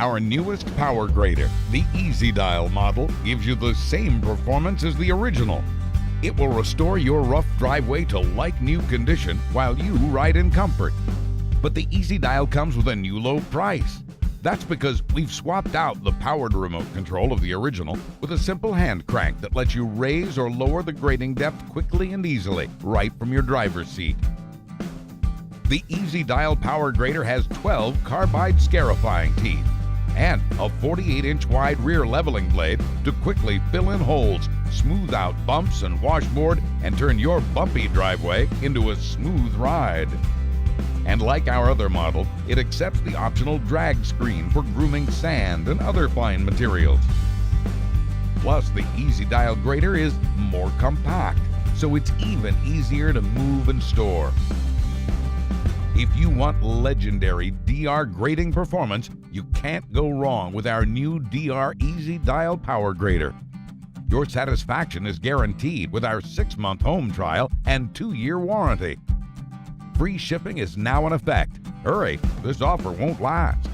Our newest power grader, the Easy Dial model, gives you the same performance as the original. It will restore your rough driveway to like-new condition while you ride in comfort. But the Easy Dial comes with a new low price. That's because we've swapped out the powered remote control of the original with a simple hand crank that lets you raise or lower the grading depth quickly and easily, right from your driver's seat. The Easy Dial power grader has 12 carbide scarifying teeth and a 48-inch wide rear leveling blade to quickly fill in holes, smooth out bumps and washboard, and turn your bumpy driveway into a smooth ride. And like our other model, it accepts the optional drag screen for grooming sand and other fine materials. Plus, the Easy Dial grader is more compact, so it's even easier to move and store. If you want legendary DR grading performance, you can't go wrong with our new DR Easy Dial power grader. Your satisfaction is guaranteed with our 6-month home trial and 2-year warranty. Free shipping is now in effect. Hurry, this offer won't last.